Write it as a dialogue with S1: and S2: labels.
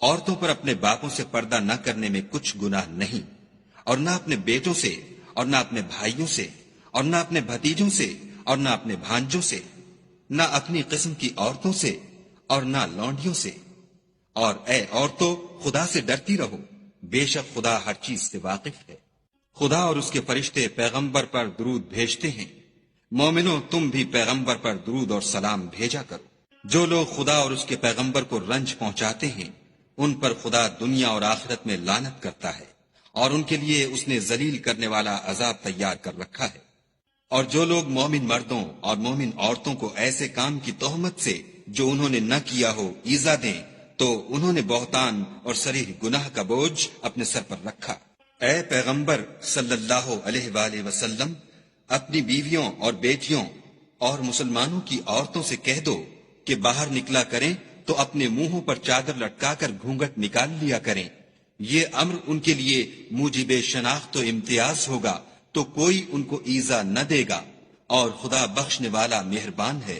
S1: عورتوں پر اپنے باپوں سے پردہ نہ کرنے میں کچھ گناہ نہیں، اور نہ اپنے بیٹوں سے، اور نہ اپنے بھائیوں سے، اور نہ اپنے بھتیجوں سے، اور نہ اپنے بھانجوں سے، نہ اپنی قسم کی عورتوں سے، اور نہ لونڈیوں سے۔ اور اے عورتوں، خدا سے ڈرتی رہو، بے شک خدا ہر چیز سے واقف ہے۔ خدا اور اس کے فرشتے پیغمبر پر درود بھیجتے ہیں، مومنوں تم بھی پیغمبر پر درود اور سلام بھیجا کرو۔ جو لوگ خدا اور اس کے پیغمبر کو رنج پہنچاتے ہیں، ان پر خدا دنیا اور آخرت میں لعنت کرتا ہے، اور ان کے لیے اس نے ذلیل کرنے والا عذاب تیار کر رکھا ہے۔ اور جو لوگ مومن مردوں اور مومن عورتوں کو ایسے کام کی تہمت سے جو انہوں نے نہ کیا ہو ایذا دیں، تو انہوں نے بہتان اور صریح گناہ کا بوجھ اپنے سر پر رکھا۔ اے پیغمبر صلی اللہ علیہ وآلہ وسلم، اپنی بیویوں اور بیٹیوں اور مسلمانوں کی عورتوں سے کہہ دو کہ باہر نکلا کریں تو اپنے منہوں پر چادر لٹکا کر گھونگھٹ نکال لیا کریں۔ یہ امر ان کے لیے موجب شناخت و امتیاز ہوگا تو کوئی ان کو ایذا نہ دے گا، اور خدا بخشنے والا مہربان ہے۔